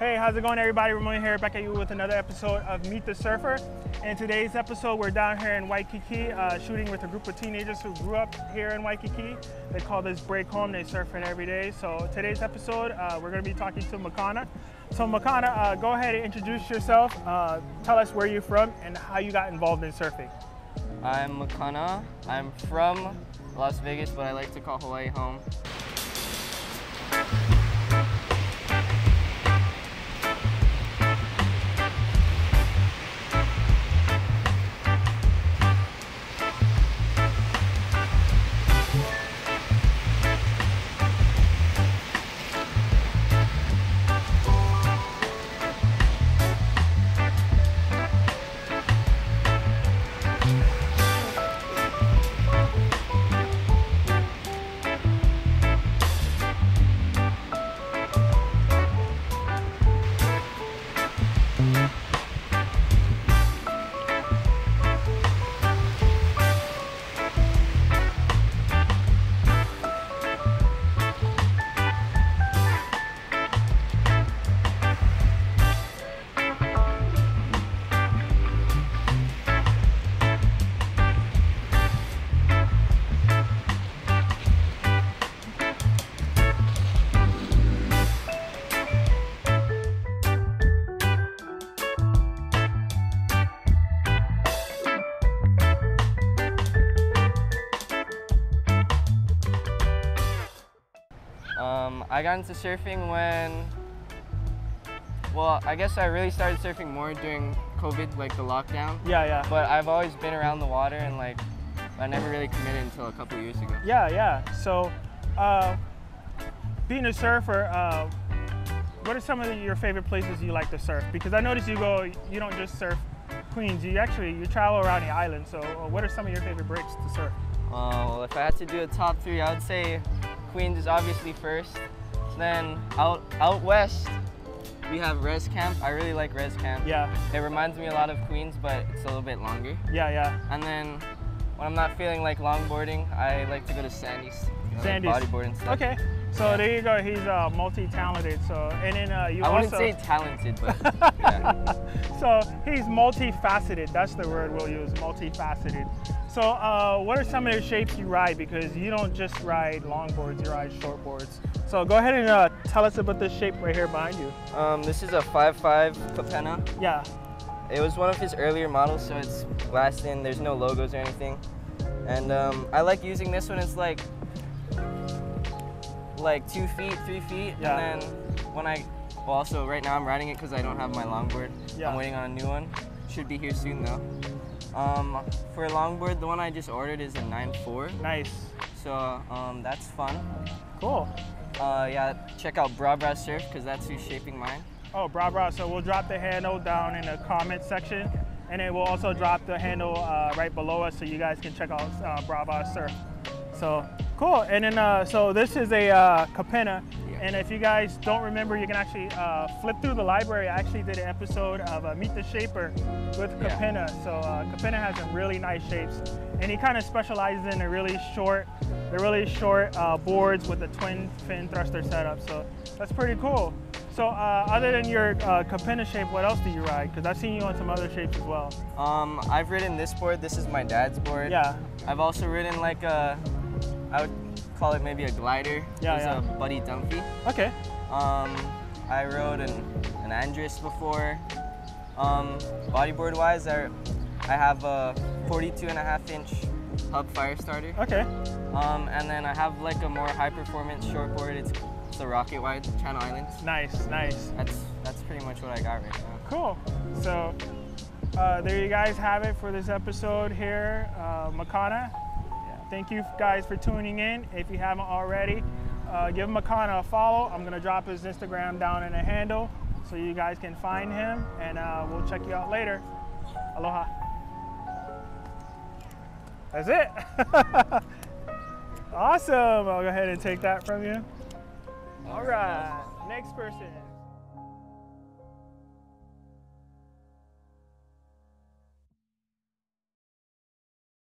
Hey, how's it going, everybody? Ramon here, back at you with another episode of Meet the Surfer. In today's episode, we're down here in Waikiki shooting with a group of teenagers who grew up here in Waikiki. They call this break home. They surf it every day. So today's episode, we're going to be talking to Makana. So Makana, go ahead and introduce yourself. Tell us where you're from and how you got involved in surfing. I'm Makana. I'm from Las Vegas, but I like to call Hawaii home. I got into surfing when, well, I guess I really started surfing more during COVID, like the lockdown. Yeah. But I've always been around the water and like, I never really committed until a couple years ago. Yeah. So, being a surfer, what are some of your favorite places you like to surf? Because I noticed you don't just surf Queens, you travel around the island. So what are some of your favorite breaks to surf? Well, if I had to do a top three, I would say Queens is obviously first. Then out west, we have Res Camp. I really like Res Camp. Yeah. It reminds me a lot of Queens, but it's a little bit longer. Yeah. And then when I'm not feeling like longboarding, I like to go to Sandy's. Sandy's. Bodyboard and stuff. Okay. So yeah. There you go. He's multi-talented. So and then you I also. wouldn't say talented, but yeah. So he's multifaceted. That's the word we'll use. Multifaceted. So what are some of the shapes you ride? Because you don't just ride longboards, you ride shortboards. So go ahead and tell us about this shape right here behind you. This is a 5.5 Capena. Yeah. It was one of his earlier models, so it's glassed in. There's no logos or anything. And I like using this one. It's like 2 feet, 3 feet. Yeah. And then when also right now I'm riding it because I don't have my longboard. Yeah. I'm waiting on a new one. Should be here soon though. For a longboard, the one I just ordered is a 9.4. Nice. So that's fun. Cool. Yeah, check out Bra Bra Surf because that's who's shaping mine. Oh, Bra Bra. So we'll drop the handle down in the comment section, and then we'll also drop the handle right below us so you guys can check out Bra Bra Surf. So cool. And then so this is a Capena. Yeah. And if you guys don't remember, you can actually flip through the library. I actually did an episode of Meet the Shaper with Capena. Yeah. So Capena has some really nice shapes, and he kind of specializes in the really short boards with the twin fin thruster setup. So that's pretty cool. So other than your Capena shape, what else do you ride? Because I've seen you on some other shapes as well. I've ridden this board. This is my dad's board. Yeah. I've also ridden like I would call it maybe a glider. Yeah, It was a Buddy Dumpy. Okay. I rode an Andres before. Bodyboard wise, I have a 42.5-inch hub fire starter. Okay. And then I have like a more high performance shortboard. It's a Rocket Wide Channel Islands. Nice. That's pretty much what I got right now. Cool. So there you guys have it for this episode here, Makana. Thank you guys for tuning in. If you haven't already, give Makana a follow. I'm gonna drop his Instagram down in a handle so you guys can find him, and we'll check you out later. Aloha. That's it. Awesome. I'll go ahead and take that from you. All right, next person.